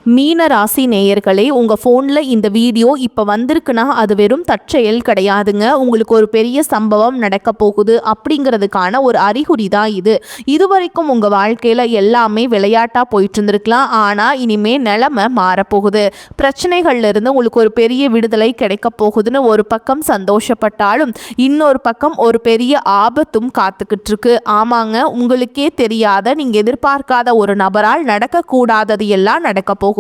மீன ராசி நேயர்களே, உங்கள் ஃபோனில் இந்த வீடியோ இப்போ வந்திருக்குன்னா அது வெறும் தற்செயல் கிடையாதுங்க. உங்களுக்கு ஒரு பெரிய சம்பவம் நடக்க போகுது அப்படிங்கிறதுக்கான ஒரு அறிகுறி தான் இது. இதுவரைக்கும் உங்கள் வாழ்க்கையில் எல்லாமே விளையாட்டாக போயிட்டு இருந்திருக்கலாம். ஆனால் இனிமேல் நிலைமை மாறப்போகுது. பிரச்சனைகள்லேருந்து உங்களுக்கு ஒரு பெரிய விடுதலை கிடைக்க போகுதுன்னு ஒரு பக்கம் சந்தோஷப்பட்டாலும் இன்னொரு பக்கம் ஒரு பெரிய ஆபத்தும் காத்துக்கிட்டு இருக்கு. ஆமாங்க, உங்களுக்கே தெரியாத, நீங்கள் எதிர்பார்க்காத ஒரு நபரால் நடக்கக்கூடாதது எல்லாம் நடக்க போகுது.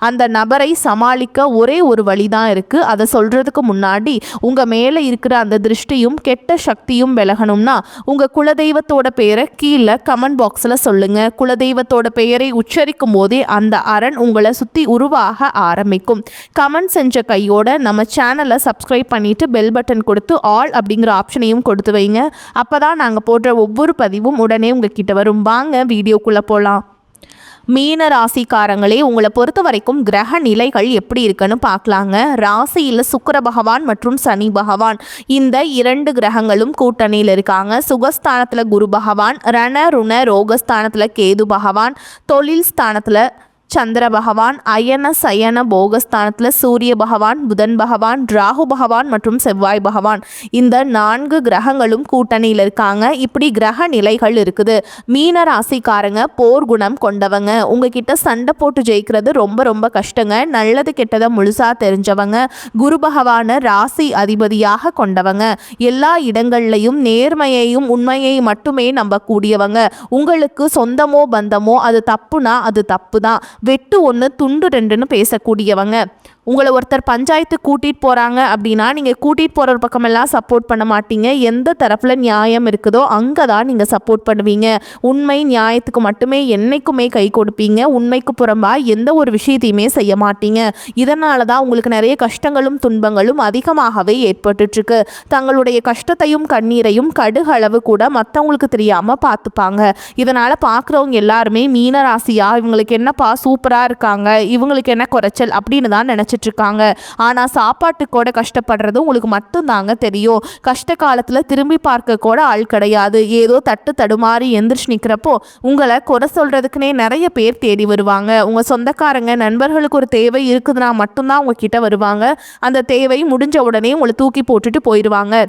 அந்த நபரை சமாளிக்க ஒரே ஒரு வழிதான் இருக்கு. அதை சொல்றதுக்கு முன்னாடி உங்க மேல இருக்கிற அந்த திருஷ்டியும் கெட்ட சக்தியும் விலகணும்னா உங்க குலதெய்வத்தோட பெயரை கீழே கமெண்ட் பாக்ஸ்ல சொல்லுங்க. குலதெய்வத்தோட பெயரை உச்சரிக்கும் போதே அந்த அரண் உங்களை சுத்தி உருவாக ஆரம்பிக்கும். கமெண்ட் செஞ்ச கையோட நம்ம சேனலை சப்ஸ்கிரைப் பண்ணிட்டு பெல் பட்டன் கொடுத்து ஆல் அப்படிங்கிற ஆப்ஷனையும் கொடுத்து வைங்க. அப்பதான் நாங்க போடுற ஒவ்வொரு பதிவும் உடனே உங்ககிட்ட வரும். வாங்க வீடியோக்குள்ள போலாம். மீன ராசிக்காரங்களே, உங்களை பொறுத்த வரைக்கும் கிரக நிலைகள் எப்படி இருக்குன்னு பார்க்கலாங்க. ராசியில் சுக்கிர பகவான் மற்றும் சனி பகவான், இந்த இரண்டு கிரகங்களும் கூட்டணியில் இருக்காங்க. சுகஸ்தானத்தில் குரு பகவான், ரண ருண ரோகஸ்தானத்தில் கேது பகவான், தொழில் ஸ்தானத்தில் சந்திர பகவான், அயன சயன போகஸ்தானத்தில் சூரிய பகவான், புதன் பகவான், ராகு பகவான் மற்றும் செவ்வாய் பகவான், இந்த 4 கிரகங்களும் கூட்டணியில் இருக்காங்க. இப்படி கிரக நிலைகள் இருக்குது. மீன ராசிக்காரங்க போர் குணம் கொண்டவங்க. உங்ககிட்ட சண்டை போட்டு ஜெயிக்கிறது ரொம்ப ரொம்ப கஷ்டங்க. நல்லது கெட்டதை முழுசா தெரிஞ்சவங்க. குரு பகவான ராசி அதிபதியாக கொண்டவங்க. எல்லா இடங்கள்லையும் நேர்மையையும் உண்மையை மட்டுமே நம்பக்கூடியவங்க. உங்களுக்கு சொந்தமோ பந்தமோ அது தப்புனா அது தப்பு தான். வெட்டு ஒன்று துண்டு ரெண்டுன்னு பேசக்கூடியவங்க. உங்களை ஒருத்தர் பஞ்சாயத்து கூட்டிகிட்டு போகிறாங்க அப்படின்னா நீங்கள் கூட்டிகிட்டு போகிற பக்கமெல்லாம் சப்போர்ட் பண்ண மாட்டீங்க. எந்த தரப்பில் நியாயம் இருக்குதோ அங்கே தான் நீங்கள் சப்போர்ட் பண்ணுவீங்க. உண்மை நியாயத்துக்கு மட்டுமே என்றைக்குமே கை கொடுப்பீங்க. உண்மைக்கு புறம்பாக எந்த ஒரு விஷயத்தையுமே செய்ய மாட்டீங்க. இதனால தான் உங்களுக்கு நிறைய கஷ்டங்களும் துன்பங்களும் அதிகமாகவே ஏற்பட்டுருக்கு. தங்களுடைய கஷ்டத்தையும் கண்ணீரையும் கடுகளவு கூட மற்றவங்களுக்கு தெரியாமல் பார்த்துப்பாங்க. இதனால் பார்க்குறவங்க எல்லாருமே மீனராசியா, இவங்களுக்கு என்னப்பா சூப்பராக இருக்காங்க, இவங்களுக்கு என்ன குறைச்சல் அப்படின்னு தான் நினச்சி இருக்காங்க. ஆனா சாப்பாட்டுக்கூட கஷ்டப்படுறது உங்களுக்கு மட்டும்தாங்க தெரியும். கஷ்ட காலத்துல திரும்பி பார்க்க கூட ஆள் கிடையாது. ஏதோ தட்டு தடுமாறி எந்திரிச்சு நிக்கிறப்போ உங்களை குறை சொல்றதுக்குனே நிறைய பேர் தேடி வருவாங்க. உங்க சொந்தக்காரங்க நண்பர்களுக்கு ஒரு தேவை இருக்குதுன்னா மட்டும்தான் உங்ககிட்ட வருவாங்க. அந்த தேவை முடிஞ்ச உடனே உங்களை தூக்கி போட்டுட்டு போயிடுவாங்க.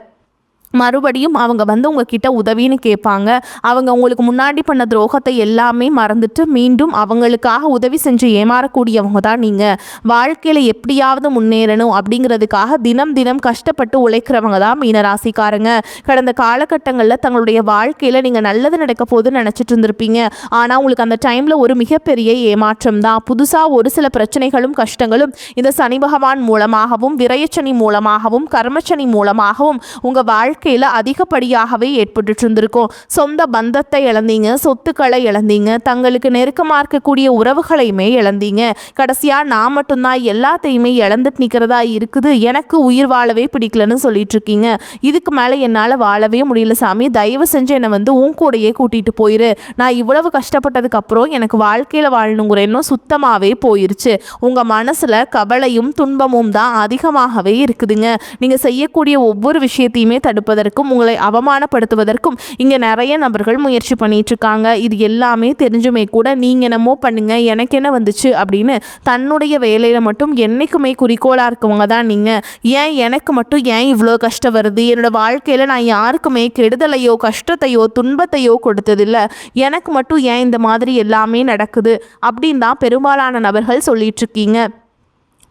மறுபடியும் அவங்க வந்து உங்ககிட்ட உதவின்னு கேட்பாங்க. அவங்க உங்களுக்கு முன்னாடி பண்ண துரோகத்தை எல்லாமே மறந்துட்டு மீண்டும் அவங்களுக்காக உதவி செஞ்சு ஏமாறக்கூடியவங்க தான் நீங்கள். வாழ்க்கையில் எப்படியாவது முன்னேறணும் அப்படிங்கிறதுக்காக தினம் தினம் கஷ்டப்பட்டு உழைக்கிறவங்க தான் மீனராசிக்காரங்க. கடந்த காலகட்டங்களில் தங்களுடைய வாழ்க்கையில் நீங்கள் நல்லது நடக்க போதுன்னு நினச்சிட்டு இருந்திருப்பீங்க. ஆனால் உங்களுக்கு அந்த டைமில் ஒரு மிகப்பெரிய ஏமாற்றம் தான். புதுசாக ஒரு சில பிரச்சனைகளும் கஷ்டங்களும் இந்த சனி பகவான் மூலமாகவும், விரயச்சனி மூலமாகவும், கர்மச்சனி மூலமாகவும் உங்கள் வாழ்க்கையில் அதிகப்படியாகவே ஏற்பட்டு இருந்திருக்கும். சொந்த பந்தத்தை இழந்தீங்க, சொத்துக்களை இழந்தீங்க, தங்களுக்கு நெருக்கமாக இருக்கக்கூடிய உறவுகளையுமே இழந்தீங்க. கடைசியா நான் மட்டும்தான் எல்லாத்தையுமே இழந்துட்டு நிற்கிறதா இருக்குது, எனக்கு உயிர் வாழவே பிடிக்கலன்னு சொல்லிட்டு இருக்கீங்க. இதுக்கு மேலே என்னால் வாழவே முடியல சாமி, தயவு செஞ்சு என்னை வந்து உன் கூடையே கூட்டிட்டு போயிரு. நான் இவ்வளவு கஷ்டப்பட்டதுக்கு அப்புறம் எனக்கு வாழ்க்கையில் வாழணுங்கிற எண்ணம் சுத்தமாகவே போயிருச்சு. உங்கள் மனசில் கவலையும் துன்பமும் தான் அதிகமாகவே இருக்குதுங்க. நீங்கள் செய்யக்கூடிய ஒவ்வொரு விஷயத்தையுமே தடுப்பதற்கும் உங்களை அவமானப்படுத்துவதற்கும் இங்கே நிறைய நபர்கள் முயற்சி பண்ணிட்டு இருக்காங்க. இது எல்லாமே தெரிஞ்சுமே கூட நீங்கள் என்னமோ பண்ணுங்க, எனக்கு என்ன வந்துச்சு அப்படின்னு தன்னுடைய வேலையில மட்டும் என்னைக்குமே குறிக்கோளாக இருக்கவங்க தான் நீங்கள். ஏன் எனக்கு மட்டும் ஏன் இவ்வளோ கஷ்டம் வருது, என்னோட வாழ்க்கையில் நான் யாருக்குமே கெடுதலையோ கஷ்டத்தையோ துன்பத்தையோ கொடுத்ததில்லை, எனக்கு மட்டும் ஏன் இந்த மாதிரி எல்லாமே நடக்குது அப்படின்னு தான் பெரும்பாலான நபர்கள் சொல்லிட்டு இருக்கீங்க.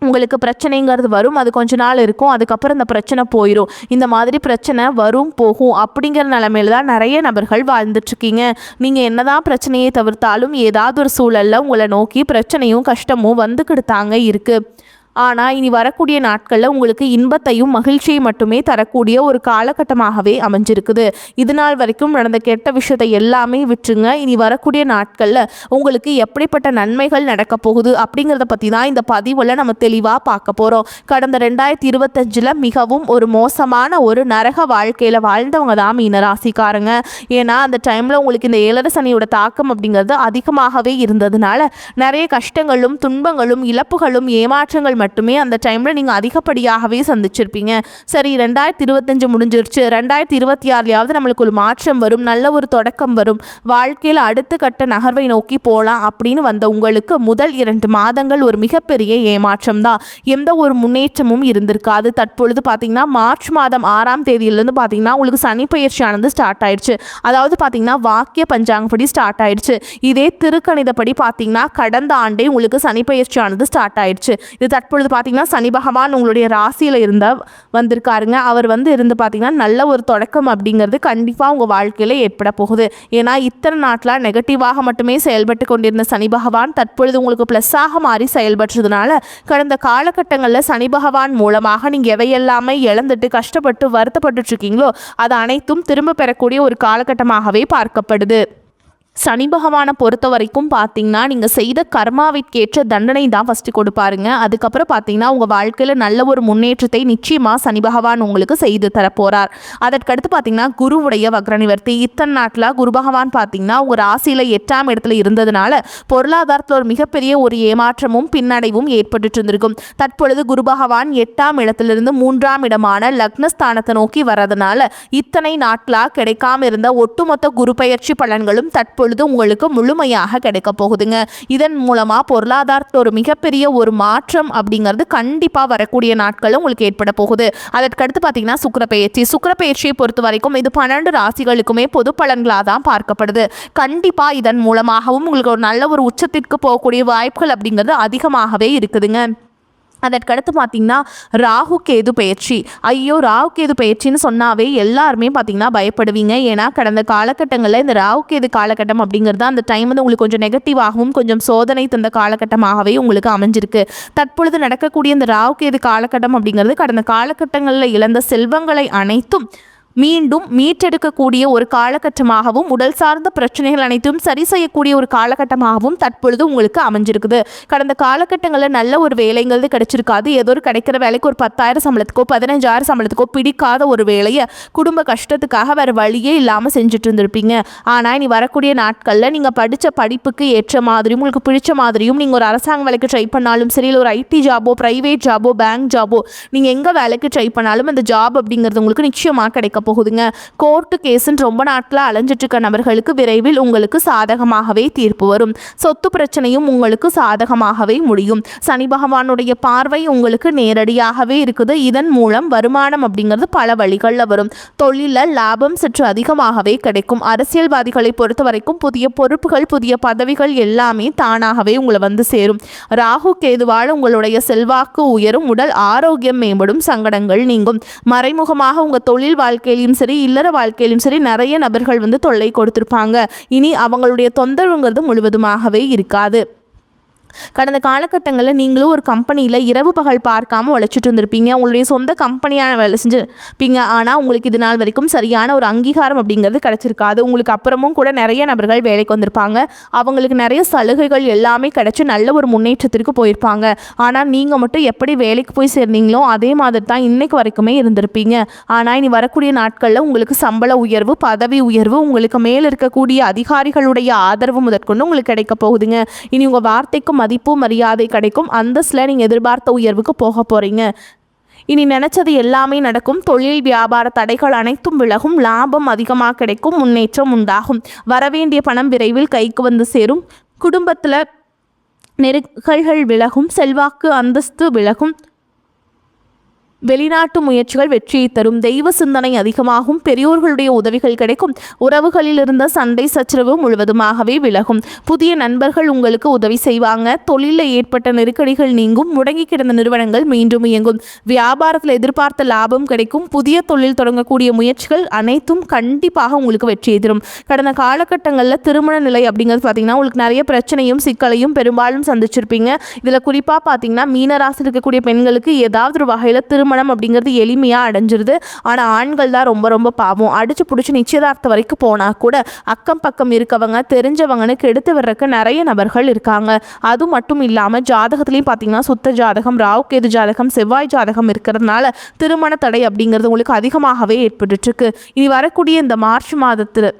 உங்களுக்கு பிரச்சனைங்கிறது வரும், அது கொஞ்ச நாள் இருக்கும், அதுக்கப்புறம் இந்த பிரச்சனை போயிடும். இந்த மாதிரி பிரச்சனை வரும் போகும் அப்படிங்கிற நிலைமையில தான் நிறைய நபர்கள் வாழ்ந்துட்டுருக்கீங்க. நீங்கள் என்னதான் பிரச்சனையை தவிர்த்தாலும் ஏதாவது ஒரு சூழலில் உங்களை நோக்கி பிரச்சனையும் கஷ்டமும் வந்துக்கிட்டு தாங்க இருக்குது. ஆனால் இனி வரக்கூடிய நாட்களில் உங்களுக்கு இன்பத்தையும் மகிழ்ச்சியை மட்டுமே தரக்கூடிய ஒரு காலகட்டமாகவே அமைஞ்சிருக்குது. இது நாள் வரைக்கும் நடந்த கெட்ட விஷயத்தை எல்லாமே விட்டுருங்க. இனி வரக்கூடிய நாட்களில் உங்களுக்கு எப்படிப்பட்ட நன்மைகள் நடக்க போகுது அப்படிங்கிறத பற்றி தான் இந்த பதிவில் நம்ம தெளிவாக பார்க்க போகிறோம். கடந்த 2025 மிகவும் ஒரு மோசமான ஒரு நரக வாழ்க்கையில் வாழ்ந்தவங்க தான் மீனராசிக்காரங்க. ஏன்னா அந்த டைமில் உங்களுக்கு இந்த 7 சனியோட தாக்கம் அப்படிங்கிறது அதிகமாகவே இருந்ததுனால நிறைய கஷ்டங்களும் துன்பங்களும் இழப்புகளும் ஏமாற்றங்கள் மட்டுமே அந்த டைமில் நீங்கள் அதிகப்படியாகவே சந்திச்சிருப்பீங்க. சரி 2025 முடிஞ்சிருச்சு, 2026 நம்மளுக்கு ஒரு மாற்றம் வரும், நல்ல ஒரு தொடக்கம் வரும், வாழ்க்கையில் அடுத்த கட்ட நகர்வை நோக்கி போகலாம் அப்படின்னு வந்த உங்களுக்கு முதல் 2 மாதங்கள் ஒரு மிகப்பெரிய ஏமாற்றம் தான். எந்த ஒரு முன்னேற்றமும் இருந்திருக்காது. தற்பொழுது பார்த்தீங்கன்னா மார்ச் மாதம் 6ஆம் தேதியிலிருந்து பார்த்தீங்கன்னா உங்களுக்கு சனி பயிற்சியானது ஸ்டார்ட் ஆயிடுச்சு. அதாவது பார்த்தீங்கன்னா வாக்கிய பஞ்சாங்கப்படி ஸ்டார்ட் ஆயிடுச்சு. இதே திருக்கணிதப்படி பார்த்தீங்கன்னா கடந்த ஆண்டே உங்களுக்கு சனி பயிற்சியானது ஸ்டார்ட் ஆயிடுச்சு. இது தற்பொழுது பார்த்தீங்கன்னா சனி பகவான் உங்களுடைய ராசியில் வந்திருக்காருங்க. அவர் இருந்து பார்த்தீங்கன்னா நல்ல ஒரு தொடக்கம் அப்படிங்கிறது கண்டிப்பாக உங்கள் வாழ்க்கையில் ஏற்பட போகுது. ஏன்னா இத்தனை நாட்டில் நெகட்டிவாக மட்டுமே செயல்பட்டு கொண்டிருந்த சனி பகவான் தற்பொழுது உங்களுக்கு ப்ளஸ்ஸாக மாறி செயல்படுறதுனால கடந்த காலகட்டங்களில் சனி பகவான் மூலமாக நீங்கள் எவையெல்லாமே இழந்துட்டு கஷ்டப்பட்டு வருத்தப்பட்டு இருக்கீங்களோ அது அனைத்தும் திரும்ப பெறக்கூடிய ஒரு காலகட்டமாகவே பார்க்கப்படுது. சனி பகவானை பொறுத்த வரைக்கும் பார்த்தீங்கன்னா நீங்கள் செய்த கர்மாவிற்கேற்ற தண்டனை தான் ஃபஸ்ட்டு கொடுப்பாருங்க. அதுக்கப்புறம் பார்த்தீங்கன்னா உங்கள் வாழ்க்கையில் நல்ல ஒரு முன்னேற்றத்தை நிச்சயமாக சனி பகவான் உங்களுக்கு செய்து தரப்போகிறார். அதற்கடுத்து பார்த்தீங்கன்னா குருவுடைய வக்ர நிவர்த்தி. இத்தனை நாட்டில் குரு பகவான் பார்த்தீங்கன்னா உங்கள் ராசியில் 8ஆம் இடத்துல இருந்ததுனால பொருளாதாரத்தில் ஒரு மிகப்பெரிய ஒரு ஏமாற்றமும் பின்னடைவும் ஏற்பட்டு இருந்திருக்கும். தற்பொழுது குரு பகவான் 8ஆம் இடத்திலிருந்து 3ஆம் இடமான லக்னஸ்தானத்தை நோக்கி வர்றதுனால இத்தனை நாட்களாக கிடைக்காம இருந்த ஒட்டுமொத்த குரு பயிற்சி பலன்களும் தற்பொழுது உங்களுக்கு முழுமையாக கிடைக்க போகுதுங்க. இதன் மூலமா பொருளாதாரத்தில் ஒரு மிகப்பெரிய ஒரு மாற்றம் அப்படிங்கிறது கண்டிப்பாக வரக்கூடிய நாட்களும் உங்களுக்கு ஏற்பட போகுது. அதற்கடுத்து பார்த்தீங்கன்னா சுக்கிரப்பெயர்ச்சியை பொறுத்த வரைக்கும் இது 12 ராசிகளுக்குமே பொது பலன்களாக தான் பார்க்கப்படுது. கண்டிப்பாக இதன் மூலமாகவும் உங்களுக்கு ஒரு நல்ல ஒரு உச்சத்திற்கு போகக்கூடிய வாய்ப்புகள் அப்படிங்கிறது அதிகமாகவே இருக்குதுங்க. அதற்கடுத்து பார்த்தீங்கன்னா ராகு கேது பயிற்சி. ஐயோ ராகு கேது பயிற்சின்னு சொன்னாவே எல்லாருமே பார்த்தீங்கன்னா பயப்படுவீங்க. ஏன்னா கடந்த காலகட்டங்களில் இந்த ராகு கேது காலகட்டம் அப்படிங்கிறது அந்த டைம் உங்களுக்கு கொஞ்சம் நெகட்டிவாகவும் கொஞ்சம் சோதனை தந்த காலகட்டமாகவே உங்களுக்கு அமைஞ்சிருக்கு. தற்பொழுது நடக்கக்கூடிய இந்த ராகு கேது காலகட்டம் அப்படிங்கிறது கடந்த காலகட்டங்களில் இழந்த செல்வங்களை அனைத்தும் மீண்டும் மீட்டெடுக்கக்கூடிய ஒரு காலகட்டமாகவும் உடல் சார்ந்த பிரச்சனைகள் அனைத்தும் சரி செய்யக்கூடிய ஒரு காலகட்டமாகவும் தற்பொழுது உங்களுக்கு அமைஞ்சிருக்குது. கடந்த காலகட்டங்களில் நல்ல ஒரு வேலைங்கிறது கிடைச்சிருக்காது. ஏதோ ஒரு கிடைக்கிற வேலைக்கு ஒரு 10,000 சம்பளத்துக்கோ 15,000 சம்பளத்துக்கோ பிடிக்காத ஒரு வேலையை குடும்ப கஷ்டத்துக்காக வேறு வழியே இல்லாமல் செஞ்சுட்டு இருந்திருப்பீங்க. ஆனால் இனி வரக்கூடிய நாட்களில் நீங்கள் படித்த படிப்புக்கு ஏற்ற மாதிரியும் உங்களுக்கு பிடிச்ச மாதிரியும் நீங்கள் ஒரு அரசாங்க வேலைக்கு ட்ரை பண்ணாலும் சரி, இல்லை ஒரு ஐடி ஜாபோ ப்ரைவேட் ஜாபோ பேங்க் ஜாபோ நீங்கள் எங்கே வேலைக்கு ட்ரை பண்ணாலும் அந்த ஜாப் அப்படிங்கிறது உங்களுக்கு நிச்சயமாக கிடைக்க போகுதுங்க. கோர்ட்டு கேஸுன்னு ரொம்ப நாட்கள் அலைஞ்சிட்டு இருக்க நபர்களுக்கு விரைவில் உங்களுக்கு சாதகமாகவே தீர்ப்பு வரும். சொத்து பிரச்சனையும் உங்களுக்கு சாதகமாகவே முடியும். சனி பகவானுடைய பார்வை உங்களுக்கு நேரடியாகவே இருக்குது. இதன் மூலம் வருமானம் அப்படிங்கிறது பல வழிகளில் வரும். தொழிலில் லாபம் சற்று அதிகமாகவே கிடைக்கும். அரசியல்வாதிகளை பொறுத்த வரைக்கும் புதிய பொறுப்புகள் புதிய பதவிகள் எல்லாமே தானாகவே உங்களை சேரும். ராகு கேதுவால் உங்களுடைய செல்வாக்கு உயரும், உடல் ஆரோக்கியம் மேம்படும், சங்கடங்கள் நீங்கும். மறைமுகமாக உங்கள் தொழில் வாழ்க்கையிலும் சரி இல்லற வாழ்க்கையிலும் சரி நிறைய நபர்கள் தொல்லை கொடுத்திருப்பாங்க. இனி அவங்களுடைய தொந்தரவுங்கிறது முழுவதுமாகவே இருக்காது. கடந்த காலகட்டங்களில் நீங்களும் ஒரு கம்பெனியில் இரவு பகல் பார்க்காம உழைச்சிட்டு இருந்திருப்பீங்க. உங்களுடைய சொந்த கம்பெனியான வேலை செஞ்சுருப்பீங்க. ஆனால் உங்களுக்கு இது நாள் வரைக்கும் சரியான ஒரு அங்கீகாரம் அப்படிங்கிறது கிடச்சிருக்காது. உங்களுக்கு அப்புறமும் கூட நிறைய நபர்கள் வேலைக்கு வந்திருப்பாங்க. அவங்களுக்கு நிறைய சலுகைகள் எல்லாமே கிடச்சி நல்ல ஒரு முன்னேற்றத்திற்கு போயிருப்பாங்க. ஆனால் நீங்கள் மட்டும் எப்படி வேலைக்கு போய் சேர்ந்தீங்களோ அதே மாதிரி தான் இன்னைக்கு வரைக்குமே இருந்திருப்பீங்க. ஆனால் இனி வரக்கூடிய நாட்களில் உங்களுக்கு சம்பள உயர்வு பதவி உயர்வு உங்களுக்கு மேல் இருக்கக்கூடிய அதிகாரிகளுடைய ஆதரவு முதற்கொண்டு உங்களுக்கு கிடைக்க போகுதுங்க. இனி உங்கள் வார்த்தைக்கு மதிப்பு மரியாதை கிடைக்கும். அந்தஸ்தில் நீங்கள் எதிர்பார்த்த உயர்வுக்கு போக போகிறீங்க. இனி நினைச்சது எல்லாமே நடக்கும். தொழில் வியாபார தடைகள் அனைத்தும் விலகும். லாபம் அதிகமாக கிடைக்கும். முன்னேற்றம் உண்டாகும். வரவேண்டிய பணம் விரைவில் கைக்கு சேரும். குடும்பத்தில் நெருக்கல்கள் விலகும். செல்வாக்கு அந்தஸ்து விலகும். வெளிநாட்டு முயற்சிகள் வெற்றியை தரும். தெய்வ சிந்தனை அதிகமாகும். பெரியோர்களுடைய உதவிகள் கிடைக்கும். உறவுகளில் இருந்த சண்டை சச்சரவு முழுவதுமாகவே விலகும். புதிய நண்பர்கள் உங்களுக்கு உதவி செய்வாங்க. தொழிலில் ஏற்பட்ட நெருக்கடிகள் நீங்கும். முடங்கி கிடந்த நிறுவனங்கள் மீண்டும் இயங்கும். வியாபாரத்தில் எதிர்பார்த்த லாபம் கிடைக்கும். புதிய தொழில் தொடங்கக்கூடிய முயற்சிகள் அனைத்தும் கண்டிப்பாக உங்களுக்கு வெற்றியை தரும். கடந்த காலகட்டங்களில் திருமண நிலை அப்படிங்கிறது பார்த்தீங்கன்னா உங்களுக்கு நிறைய பிரச்சனையும் சிக்கலையும் பெரும்பாலும் சந்திச்சிருப்பீங்க. இதில் குறிப்பாக பார்த்தீங்கன்னா மீனராசி இருக்கக்கூடிய பெண்களுக்கு ஏதாவது ஒரு வகையில் திருமணம் அப்படிங்கிறது எளிமையாக அடைஞ்சிருது. ஆனால் ஆண்கள் தான் ரொம்ப ரொம்ப பாவம். அடிச்சு பிடிச்சி நிச்சயதார்த்தம் வரைக்கும் போனால் கூட அக்கம் பக்கம் இருக்கவங்க தெரிஞ்சவங்கன்னு கெடுத்து வர்றதுக்கு நிறைய நபர்கள் இருக்காங்க. அது மட்டும் இல்லாமல் ஜாதகத்துலேயும் பார்த்தீங்கன்னா சுத்த ஜாதகம் ராகு கேது ஜாதகம் செவ்வாய் ஜாதகம் இருக்கிறதுனால திருமண தடை அப்படிங்கிறது உங்களுக்கு அதிகமாகவே ஏற்பட்டுருக்கு. இனி வரக்கூடிய இந்த மார்ச் மாதத்தில்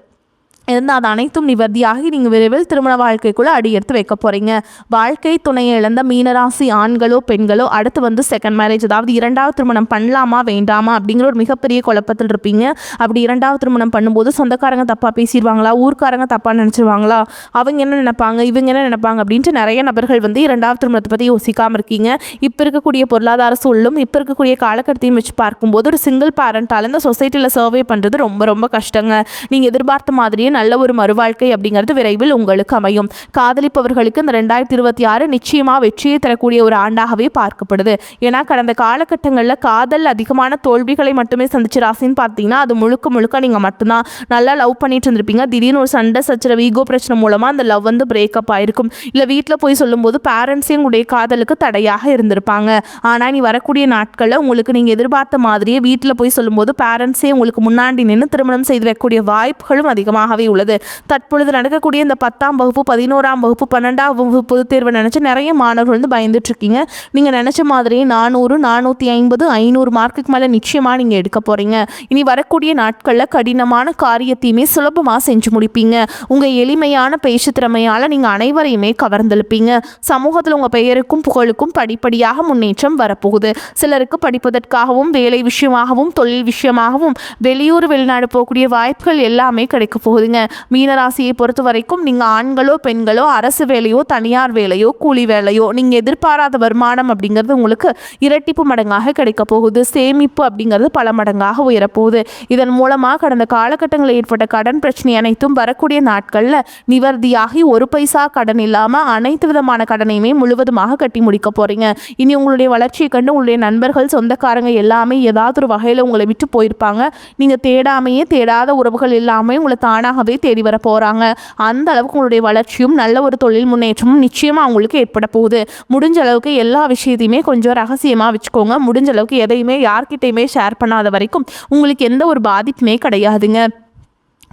இருந்தால் அது அனைத்தும் நிவர்த்தியாகி நீங்கள் விரைவில் திருமண வாழ்க்கைக்குள்ளே அடி எடுத்து வைக்க போகிறீங்க. வாழ்க்கை துணையை இழந்த மீனராசி ஆண்களோ பெண்களோ அடுத்து செகண்ட் மேரேஜ், அதாவது இரண்டாவது திருமணம் பண்ணலாமா வேண்டாமா அப்படிங்கிற ஒரு மிகப்பெரிய குழப்பத்தில் இருப்பீங்க. அப்படி இரண்டாவது திருமணம் பண்ணும்போது சொந்தக்காரங்க தப்பாக பேசிடுவாங்களா, ஊர்க்காரங்க தப்பாக நினச்சிருவாங்களா, அவங்க என்ன நினைப்பாங்க, இவங்க என்ன நினைப்பாங்க அப்படின்ட்டு நிறைய நபர்கள் இரண்டாவது திருமணத்தை பற்றி யோசிக்காமல் இருக்கீங்க. இப்போ இருக்கக்கூடிய பொருளாதார சூழலும் இப்போ இருக்கக்கூடிய காலகட்டத்தையும் வச்சு பார்க்கும்போது ஒரு சிங்கிள் பேரண்டால் இந்த சொசைட்டியில் சர்வே பண்ணுறது ரொம்ப ரொம்ப கஷ்டங்க. நீங்கள் எதிர்பார்த்த மாதிரியே நல்ல ஒரு மறுவாழ்க்கை அப்படிங்கிறது விரைவில் உங்களுக்கு அமையும். காதலிப்பவர்களுக்கு இந்த 2026 நிச்சயமாக வெற்றியை தரக்கூடிய ஒரு ஆண்டாகவே பார்க்கப்படுது. ஏன்னா கடந்த காலகட்டங்களில் காதல் அதிகமான தோல்விகளை மட்டுமே சந்திச்ச ராசின்னு பார்த்தீங்கன்னா அது முழுக்க முழுக்க நீங்கள் மட்டும்தான். நல்லா லவ் பண்ணிட்டு இருந்திருப்பீங்க. திடீர்னு ஒரு சண்டை சச்சரவு ஈகோ பிரச்சனை மூலமாக அந்த லவ் பிரேக்கப் ஆயிருக்கும். இல்லை வீட்டில் போய் சொல்லும்போது பேரண்ட்ஸே உங்களுடைய காதலுக்கு தடையாக இருந்திருப்பாங்க. ஆனால் நீ வரக்கூடிய நாட்களில் உங்களுக்கு நீங்கள் எதிர்பார்த்த மாதிரியே வீட்டில் போய் சொல்லும்போது பேரண்ட்ஸே உங்களுக்கு முன்னாடி நின்று திருமணம் செய்து வைக்கக்கூடிய வாய்ப்புகளும் அதிகமாகவே உள்ளது. தற்பொழுது நடக்கக்கூடிய இந்த 10ஆம் வகுப்பு 11ஆம் வகுப்பு 12ஆம் வகுப்பு பொதுத் தேர்வை நினைச்சு நிறைய மாணவர்கள் பயந்துட்டு இருக்கீங்க. நீங்க நினைச்ச மாதிரி 400 450 500 மார்க்குக்கு மேல நிச்சயமா நீங்க எடுக்க போறீங்க. இனி வரக்கூடிய நாட்கள்ல கடினமான காரியத்தையுமே சுலபமா செஞ்சு முடிப்பீங்க. உங்க எளிமையான பேச்சு திறமையால நீங்க அனைவரையுமே கவர்ந்தெழுப்பீங்க. சமூகத்தில் உங்க பெயருக்கும் புகழுக்கும் படிப்படியாக முன்னேற்றம் வரப்போகுது. சிலருக்கு படிப்பதற்காகவும் வேலை விஷயமாகவும் தொழில் விஷயமாகவும் வெளியூர் வெளிநாடு போகக்கூடிய வாய்ப்புகள் எல்லாமே கிடைக்க போகுதுங்க. மீனராசியை பொறுத்த வரைக்கும் நீங்கள் ஆண்களோ பெண்களோ அரசு வேலையோ தனியார் வேலையோ கூலி வேலையோ நீங்கள் எதிர்பாராத வருமானம் அப்படிங்கிறது உங்களுக்கு இரட்டிப்பு மடங்காக கிடைக்க போகுது. சேமிப்பு அப்படிங்கிறது பல மடங்காக உயரப்போகுது. இதன் மூலமாக கடந்த காலகட்டங்களில் ஏற்பட்ட கடன் பிரச்சனை அனைத்தும் வரக்கூடிய நாட்களில் நிவர்த்தியாகி ஒரு பைசா கடன் இல்லாமல் அனைத்து விதமான கடனையுமே முழுவதுமாக கட்டி முடிக்க போறீங்க. இனி உங்களுடைய வளர்ச்சியை கண்டு உங்களுடைய நண்பர்கள் சொந்தக்காரங்க எல்லாமே ஏதாவது ஒரு வகையில் உங்களை விட்டு போயிருப்பாங்க. நீங்கள் தேடாமையே தேடாத உறவுகள் எல்லாமே உங்களை தானாகவே தேடி வர போறாங்க. அந்த அளவுக்கு உங்களுடைய வளர்ச்சியும் நல்ல ஒரு தொழில் முன்னேற்றமும் நிச்சயமா அவங்களுக்கு ஏற்பட போகுது. முடிஞ்ச அளவுக்கு எல்லா விஷயத்தையுமே கொஞ்சம் ரகசியமா வச்சுக்கோங்க. முடிஞ்ச அளவுக்கு எதையுமே யார்கிட்டையுமே ஷேர் பண்ணாத வரைக்கும் உங்களுக்கு எந்த ஒரு பாதிப்புமே கிடையாதுங்க.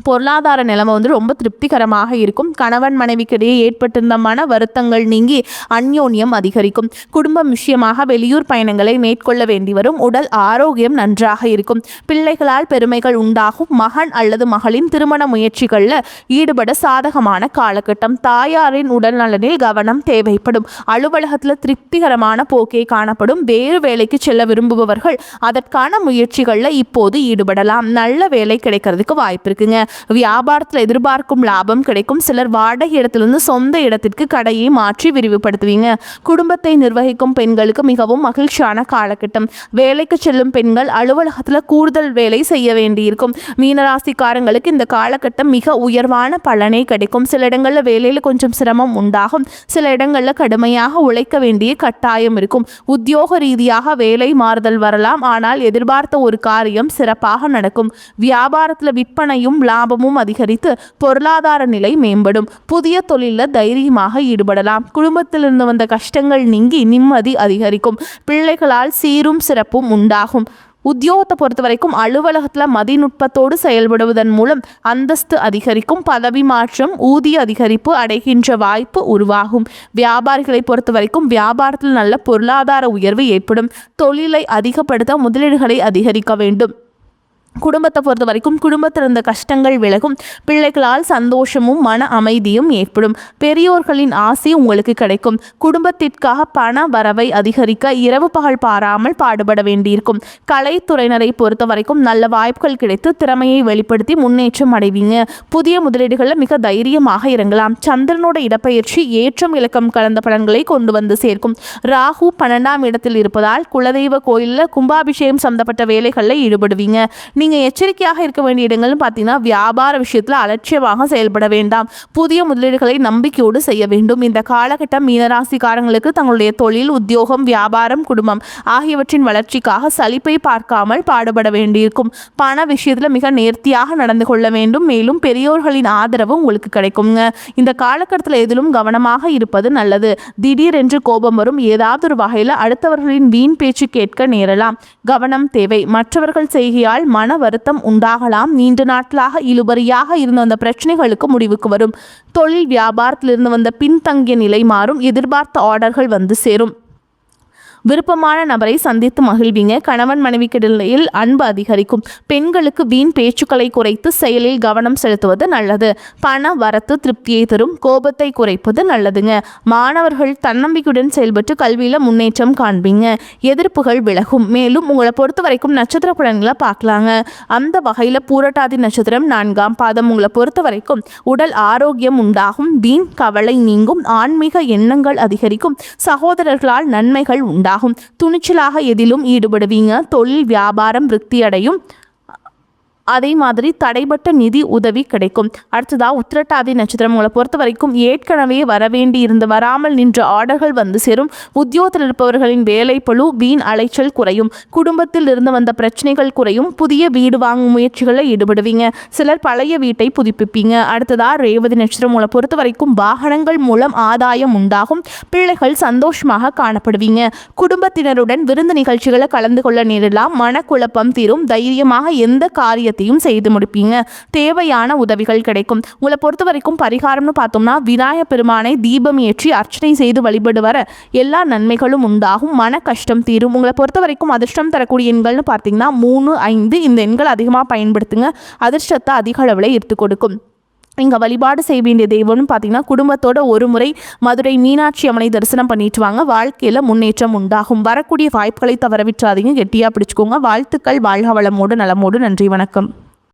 பொருளாதார நிலைமை ரொம்ப திருப்திகரமாக இருக்கும். கணவன் மனைவிக்கிடையே ஏற்பட்டிருந்த மன வருத்தங்கள் நீங்கி அந்யோன்யம் அதிகரிக்கும். குடும்பம் விஷயமாக வெளியூர் பயணங்களை மேற்கொள்ள வேண்டி வரும். உடல் ஆரோக்கியம் நன்றாக இருக்கும். பிள்ளைகளால் பெருமைகள் உண்டாகும். மகன் அல்லது மகளின் திருமண முயற்சிகளில் ஈடுபட சாதகமான காலகட்டம். தாயாரின் உடல் நலனில் கவனம் தேவைப்படும். அலுவலகத்தில் திருப்திகரமான போக்கே காணப்படும். வேறு வேலைக்கு செல்ல விரும்புபவர்கள் அதற்கான முயற்சிகளில் இப்போது ஈடுபடலாம். நல்ல வேலை கிடைக்கிறதுக்கு வாய்ப்பு இருக்குங்க. வியாபாரத்தில் எதிர்பார்க்கும் லாபம் கிடைக்கும். சிலர் வாடகை இடத்திலிருந்து சொந்த இடத்திற்கு கடையை மாற்றி விரிவுபடுத்துவீங்க. குடும்பத்தை நிர்வகிக்கும் பெண்களுக்கு மிகவும் மகிழ்ச்சியான காலகட்டம். வேலைக்கு செல்லும் பெண்கள் அலுவலகத்தில் கூடுதல் வேலை செய்ய வேண்டியிருக்கும். மீனராசிக்காரங்களுக்கு இந்த காலகட்டம் மிக உயர்வான பலனை கிடைக்கும். சில இடங்களில் வேலையில் கொஞ்சம் சிரமம் உண்டாகும். சில இடங்களில் கடுமையாக உழைக்க வேண்டிய கட்டாயம் இருக்கும். உத்தியோக ரீதியாக வேலை மாறுதல் வரலாம். ஆனால் எதிர்பார்த்த ஒரு காரியம் சிறப்பாக நடக்கும். வியாபாரத்தில் விற்பனையும் லாபமும் அதிகரித்து பொருளாதார நிலை மேம்படும். புதிய தொழிலில் தைரியமாக ஈடுபடலாம். குடும்பத்திலிருந்து வந்த கஷ்டங்கள் நீங்கி நிம்மதி அதிகரிக்கும். பிள்ளைகளால் சீரும் சிறப்பும் உண்டாகும். உத்தியோகத்தை பொறுத்த வரைக்கும் அலுவலகத்தில் மதிநுட்பத்தோடு செயல்படுவதன் மூலம் அந்தஸ்து அதிகரிக்கும். பதவி மாற்றம் ஊதிய அதிகரிப்பு அடைகின்ற வாய்ப்பு உருவாகும். வியாபாரிகளை பொறுத்த வரைக்கும் வியாபாரத்தில் நல்ல பொருளாதார உயர்வு ஏற்படும். தொழிலை அதிகப்படுத்த முதலீடுகளை அதிகரிக்க வேண்டும். குடும்பத்தை பொறுத்த வரைக்கும் குடும்பத்தில் இருந்த கஷ்டங்கள் விலகும். பிள்ளைகளால் சந்தோஷமும் மன அமைதியும் ஏற்படும். பெரியோர்களின் ஆசை உங்களுக்கு கிடைக்கும். குடும்பத்திற்காக பண வரவை அதிகரிக்க இரவு பகல் பாராமல் பாடுபட வேண்டியிருக்கும். கலைத்துறையினரை பொறுத்த வரைக்கும் நல்ல வாய்ப்புகள் கிடைத்து திறமையை வெளிப்படுத்தி முன்னேற்றம் அடைவீங்க. புதிய முதலீடுகளில் மிக தைரியமாக இறங்கலாம். சந்திரனோட இடப்பெயர்ச்சி ஏற்றம் இலக்கம் கலந்த பலன்களை கொண்டு வந்து சேர்க்கும். ராகு 12ஆம் இடத்தில் இருப்பதால் குலதெய்வ கோயிலில் கும்பாபிஷேகம் சம்பந்தப்பட்ட வேலைகளில் ஈடுபடுவீங்க. நீங்கள் எச்சரிக்கையாக இருக்க வேண்டிய இடங்கள்னு பார்த்தீங்கன்னா வியாபார விஷயத்தில் அலட்சியமாக செயல்பட வேண்டாம். புதிய முதலீடுகளை நம்பிக்கையோடு செய்ய வேண்டும். இந்த காலகட்டம் மீனராசிக்காரங்களுக்கு தங்களுடைய தொழில் உத்தியோகம் வியாபாரம் குடும்பம் ஆகியவற்றின் வளர்ச்சிக்காக சலிப்பை பார்க்காமல் பாடுபட வேண்டியிருக்கும். பண விஷயத்தில் மிக நேர்த்தியாக நடந்து கொள்ள வேண்டும். மேலும் பெரியோர்களின் ஆதரவு உங்களுக்கு கிடைக்குங்க. இந்த காலகட்டத்தில் எதிலும் கவனமாக இருப்பது நல்லது. திடீரென்று கோபம் வரும். ஏதாவது ஒரு வகையில் அடுத்தவர்களின் வீண் பேச்சு கேட்க நேரலாம். கவனம் தேவை. மற்றவர்கள் செய்கையால் மன வருத்தம் உண்டாகலாம். நீண்ட நாட்களாக இழுபறியாக இருந்த அந்த பிரச்சனைகளுக்கு முடிவுக்கு வரும். தொழில் வியாபாரத்திலிருந்து வந்த பின்தங்கிய நிலை மாறும். எதிர்பார்த்த ஆர்டர்கள் வந்து சேரும். விருப்பமான நபரை சந்தித்து மகிழ்வீங்க. கணவன் மனைவிக்கிடையில் அன்பு அதிகரிக்கும். பெண்களுக்கு வீண் பேச்சுக்களை குறைத்து செயலில் கவனம் செலுத்துவது நல்லது. பண வரத்து திருப்தியை தரும். கோபத்தை குறைப்பது நல்லதுங்க. மாணவர்கள் தன்னம்பிக்கையுடன் செயல்பட்டு கல்வியில முன்னேற்றம் காண்பீங்க. எதிர்ப்புகள் விலகும். மேலும் உங்களை பொறுத்த வரைக்கும் நட்சத்திர பலன்களை பார்க்கலாங்க. அந்த வகையில் பூரட்டாதி நட்சத்திரம் 4ஆம் பாதம் உங்களை பொறுத்த வரைக்கும் உடல் ஆரோக்கியம் உண்டாகும். வீண் கவலை நீங்கும். ஆன்மீக எண்ணங்கள் அதிகரிக்கும். சகோதரர்களால் நன்மைகள் உண்டாகும். துணிச்சலாக எதிலும் ஈடுபடுவீங்க. தொழில் வியாபாரம் விருத்தி அடையும். அதே மாதிரி தடைபட்ட நிதி உதவி கிடைக்கும். அடுத்ததாக உத்திரட்டாதி நட்சத்திரம் உங்களை பொறுத்த வரைக்கும் ஏற்கனவே வராமல் நின்ற ஆர்டர்கள் வந்து சேரும். உத்தியோகத்தில் இருப்பவர்களின் வேலை பளு வீண் அலைச்சல் குறையும். குடும்பத்தில் இருந்து வந்த பிரச்சனைகள் குறையும். புதிய வீடு வாங்கும் முயற்சிகளில் ஈடுபடுவீங்க. சிலர் பழைய வீட்டை புதுப்பிப்பீங்க. அடுத்ததாக ரேவதி நட்சத்திரம் உங்களை பொறுத்த வரைக்கும் வாகனங்கள் மூலம் ஆதாயம் உண்டாகும். பிள்ளைகள் சந்தோஷமாக காணப்படுவீங்க. குடும்பத்தினருடன் விருந்து நிகழ்ச்சிகளை கலந்து கொள்ள நேரலாம். மனக்குழப்பம் தீரும். தைரியமாக எந்த காரியத்தை செய்து முடிப்பீங்க. தேவையான உதவிகள் கிடைக்கும். உங்களை பொறுத்த வரைக்கும் பரிகாரம்னு பார்த்தோம்னா விநாயகர் பெருமானை தீபம் ஏற்றி அர்ச்சனை செய்து வழிபடு வர எல்லா நன்மைகளும் உண்டாகும். மன கஷ்டம் தீரும். உங்களை பொறுத்த வரைக்கும் அதிர்ஷ்டம் தரக்கூடிய எண்கள்னு பார்த்தீங்கன்னா 3, 5 இந்த எண்கள் அதிகமாக பயன்படுத்துங்க. அதிர்ஷ்டத்தை அதிக அளவில் ஈர்த்து கொடுக்கும். நீங்கள் வழிபாடு செய்ய வேண்டிய தெய்வம்னு பார்த்தீங்கன்னா குடும்பத்தோட ஒரு முறை மதுரை மீனாட்சி அம்மனை தரிசனம் பண்ணிட்டு வாங்க. வாழ்க்கையில் முன்னேற்றம் உண்டாகும். வரக்கூடிய வாய்ப்புகளை தவற விட்டுறாதீங்க. கெட்டியாக பிடிச்சிக்கோங்க. வாழ்த்துக்கள். வாழ்க வளமோடு நலமோடு. நன்றி. வணக்கம்.